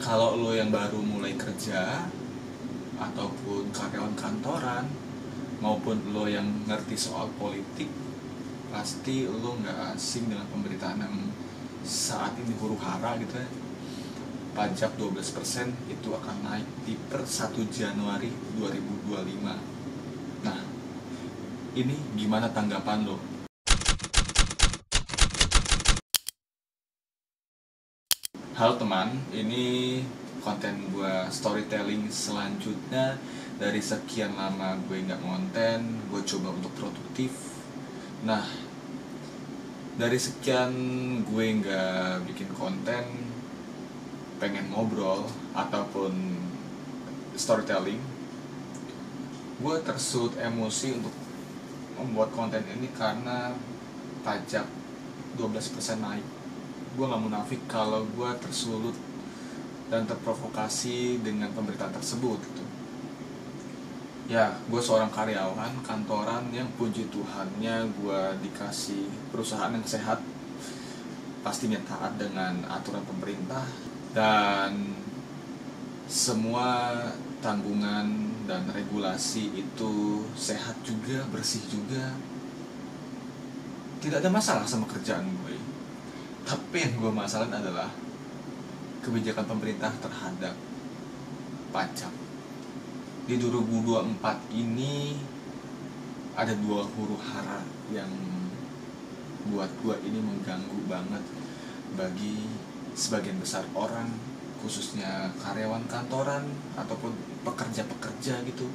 Kalau lo yang baru mulai kerja ataupun karyawan kantoran maupun lo yang ngerti soal politik, pasti lo nggak asing dengan pemberitaan yang saat ini huru hara gitu ya. Pajak 12% itu akan naik di per 1 Januari 2025. Nah, ini gimana tanggapan lo? Halo teman, ini konten gue storytelling selanjutnya. Dari sekian lama gue nggak ngonten, gue coba untuk produktif. Nah, dari sekian gue nggak bikin konten, pengen ngobrol ataupun storytelling, gue tersulut emosi untuk membuat konten ini karena pajak 12% naik. Gue gak munafik kalau gue tersulut dan terprovokasi dengan pemberitaan tersebut gitu. Ya, gue seorang karyawan kantoran yang puji Tuhannya gue dikasih perusahaan yang sehat, pastinya taat dengan aturan pemerintah, dan semua tanggungan dan regulasi itu sehat juga, bersih juga. Tidak ada masalah sama kerjaan gue. Tapi yang gue masalahin adalah kebijakan pemerintah terhadap pajak. Di 2024 ini ada dua huru hara yang buat gue ini mengganggu banget bagi sebagian besar orang, khususnya karyawan kantoran ataupun pekerja-pekerja gitu.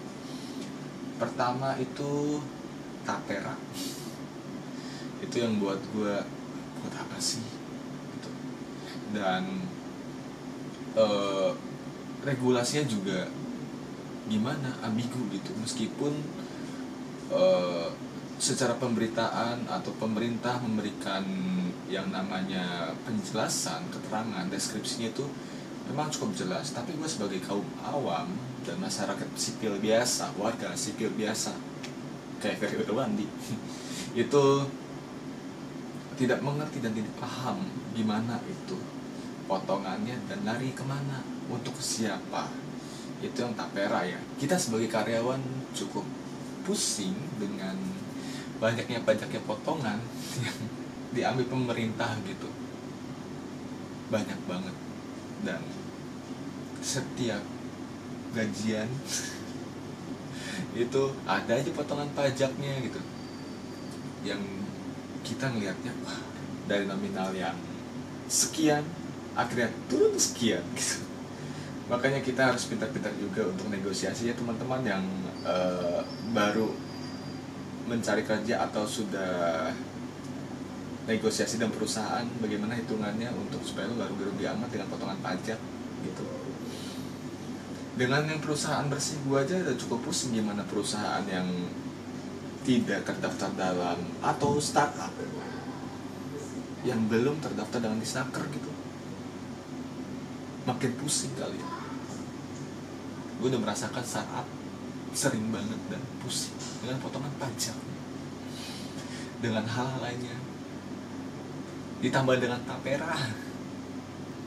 Pertama itu tapera. Itu yang buat gue, buat apa sih? Dan regulasinya juga gimana, ambigu gitu. Meskipun secara pemberitaan atau pemerintah memberikan yang namanya penjelasan, keterangan, deskripsinya itu memang cukup jelas, tapi gue sebagai kaum awam dan masyarakat sipil biasa, warga sipil biasa kayak Ferry Irwandi itu tidak mengerti dan tidak paham gimana itu potongannya dan lari kemana, untuk siapa. Itu yang tapera ya. Kita sebagai karyawan cukup pusing dengan banyaknya pajaknya potongan yang diambil pemerintah gitu, banyak banget. Dan setiap gajian itu ada aja potongan pajaknya gitu, yang kita ngelihatnya wah, dari nominal yang sekian akhirnya turun sekian gitu. Makanya kita harus pintar-pintar juga untuk negosiasi ya teman-teman yang baru mencari kerja atau sudah negosiasi dengan perusahaan, bagaimana hitungannya untuk supaya lu gak rugi-rugi amat dengan potongan pajak gitu. Dengan yang perusahaan bersih gua aja udah cukup pusing, gimana perusahaan yang tidak terdaftar dalam atau startup yang belum terdaftar dengan Disnaker gitu. Makin pusing kali ya. Gue udah merasakan startup sering banget dan pusing dengan potongan pajak, dengan hal lainnya, ditambah dengan tapera.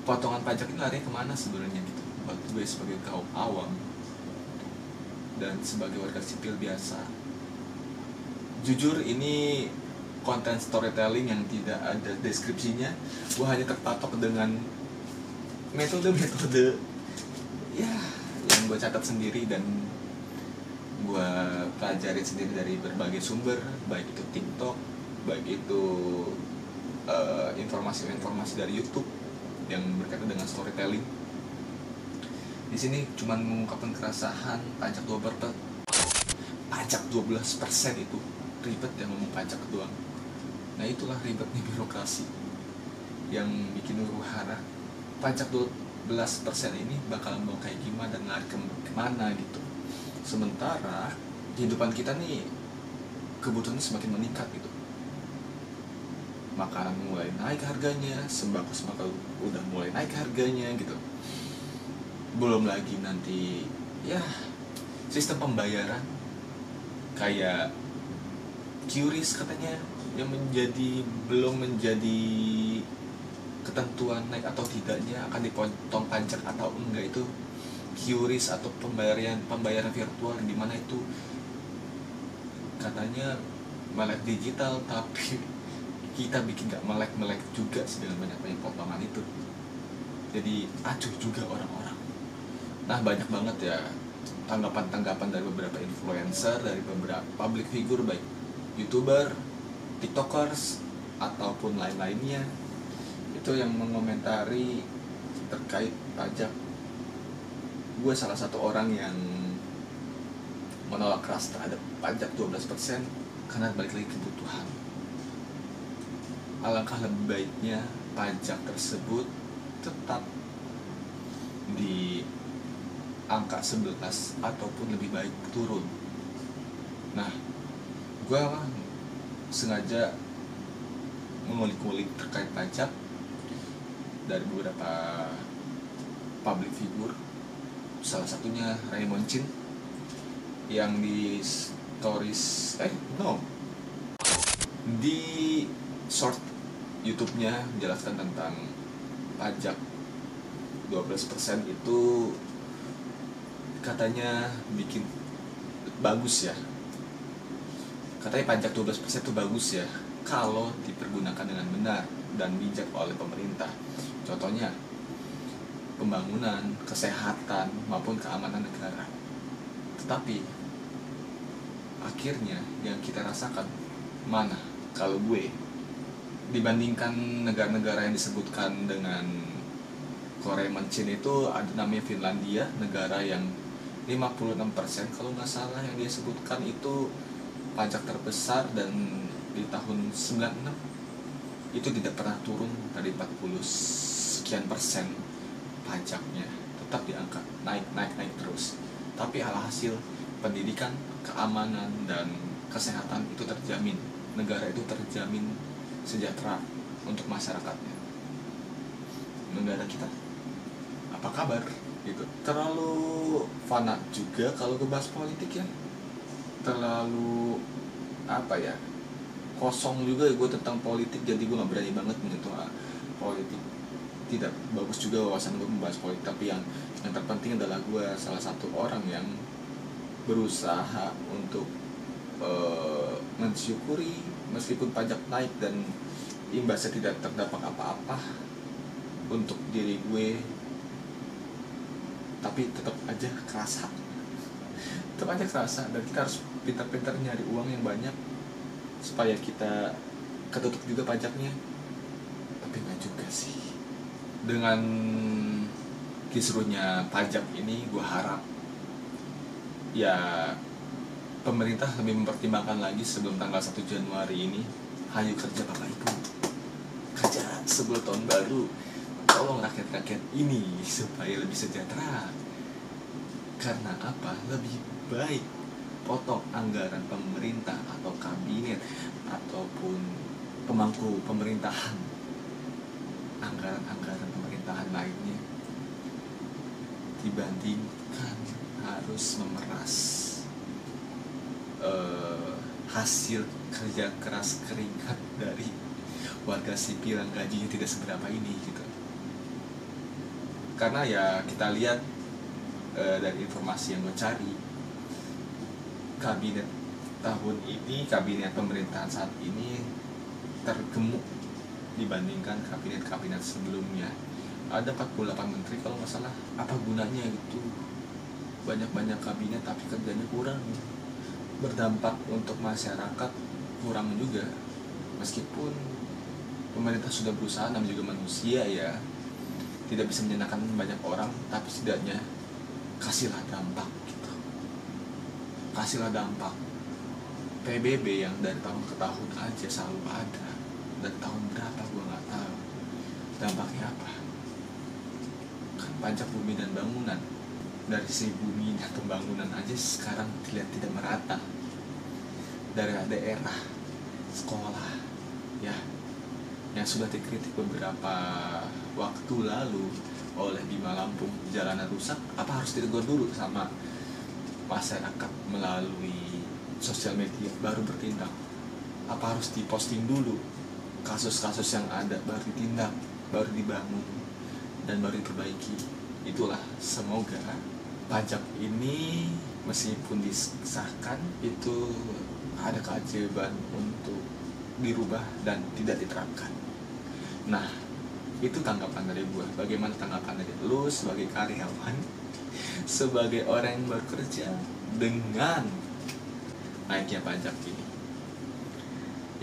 Potongan pajak ini lari kemana sebenarnya gitu buat gue sebagai kaum awam dan sebagai warga sipil biasa. Jujur ini konten storytelling yang tidak ada deskripsinya. Gue hanya terpatok dengan metode ya yang gue catat sendiri dan gue pelajari sendiri dari berbagai sumber, baik itu TikTok, baik itu informasi-informasi dari YouTube yang berkaitan dengan storytelling. Di sini cuma mengungkapkan keresahan pajak 12%. Pajak 12% itu ribet ya, ngomong pajak doang. Nah itulah ribetnya birokrasi yang bikin huru hara. Pajak 12% ini bakal mau kayak gimana dan lari kemana gitu. Sementara kehidupan kita nih kebutuhannya semakin meningkat gitu. Makanan mulai naik harganya, sembako udah mulai naik harganya gitu. Belum lagi nanti ya sistem pembayaran kayak QRIS katanya yang belum menjadi ketentuan naik atau tidaknya akan dipotong pajak atau enggak itu QRIS atau pembayaran virtual, di mana itu katanya melek digital, tapi kita bikin gak melek juga sih dengan banyak potongan itu. Jadi acuh juga orang-orang. Nah, banyak banget ya tanggapan dari beberapa influencer, dari beberapa public figure, baik YouTuber, TikTokers, ataupun lain-lainnya, itu yang mengomentari terkait pajak. Gue salah satu orang yang menolak keras terhadap pajak 12%, karena balik lagi kebutuhan. Alangkah lebih baiknya pajak tersebut tetap di angka 11 ataupun lebih baik turun. Nah, gue sengaja mengulik-ulik terkait pajak dari beberapa public figure, salah satunya Raymond Chin, yang di stories di short YouTube-nya menjelaskan tentang pajak 12% itu katanya bikin bagus ya. Katanya pajak 12% itu bagus ya kalau dipergunakan dengan benar dan bijak oleh pemerintah. Contohnya pembangunan, kesehatan, maupun keamanan negara. Tetapi akhirnya yang kita rasakan mana? Kalau gue dibandingkan negara-negara yang disebutkan dengan Korea Mencin, itu ada namanya Finlandia, negara yang 56% kalau nggak salah yang dia sebutkan itu pajak terbesar, dan di tahun 96 itu tidak pernah turun dari 40 sekian persen pajaknya, tetap diangkat naik terus. Tapi alhasil pendidikan, keamanan, dan kesehatan itu terjamin, negara itu terjamin sejahtera untuk masyarakatnya. Negara kita apa kabar gitu? Terlalu fana juga kalau ngebahas politik ya, terlalu kosong juga gue tentang politik, jadi gue nggak berani banget menyentuh politik. Tidak bagus juga wawasan gue membahas politik, tapi yang terpenting adalah gue salah satu orang yang berusaha untuk mensyukuri meskipun pajak naik dan imbasnya tidak terdampak apa-apa untuk diri gue, tapi tetap aja kerasa, dan kita harus pintar-pintar nyari uang yang banyak supaya kita ketutup juga pajaknya. Tapi nggak juga sih. Dengan kisruhnya pajak ini, gue harap ya pemerintah lebih mempertimbangkan lagi sebelum tanggal 1 Januari ini. Hayu kerja Bapak Ibu, kerja sebelum tahun baru, tolong rakyat-rakyat ini supaya lebih sejahtera. Karena apa? Lebih baik potong anggaran pemerintah atau kabinet ataupun pemangku pemerintahan, anggaran pemerintahan lainnya, dibandingkan harus memeras hasil kerja keras keringat dari warga sipil yang gajinya tidak seberapa ini gitu. Karena ya kita lihat dari informasi yang gue cari, kabinet tahun ini, kabinet pemerintahan saat ini tergemuk dibandingkan kabinet-kabinet sebelumnya. Ada 48 menteri kalau nggak salah. Apa gunanya gitu? Banyak-banyak kabinet tapi kerjanya kurang, berdampak untuk masyarakat kurang juga. Meskipun pemerintah sudah berusaha, namanya juga manusia ya, tidak bisa menyenangkan banyak orang, tapi setidaknya kasihlah dampak gitu. Kasihlah dampak. PBB yang dari tahun ke tahun aja selalu ada, dari tahun berapa gue nggak tahu. Dampaknya apa? Kan pajak bumi dan bangunan, dari sisi bumi dan pembangunan aja sekarang terlihat tidak merata. Dari daerah, sekolah ya, yang sudah dikritik beberapa waktu lalu oleh Bima Lampung, jalanan rusak, apa harus ditegur dulu sama masyarakat melalui sosial media baru bertindak? Apa harus diposting dulu kasus-kasus yang ada baru ditindak? baru dibangun dan baru diperbaiki. Itulah, semoga pajak ini meskipun disahkan itu ada keajaiban untuk dirubah dan tidak diterapkan. Nah, itu tanggapan dari gue. Bagaimana tanggapan dari lu sebagai karyawan, sebagai orang yang bekerja dengan naiknya pajak ini?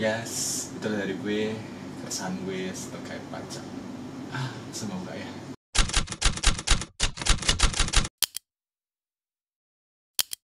Yes, itu dari gue, keresahan gue terkait pajak. Semoga ya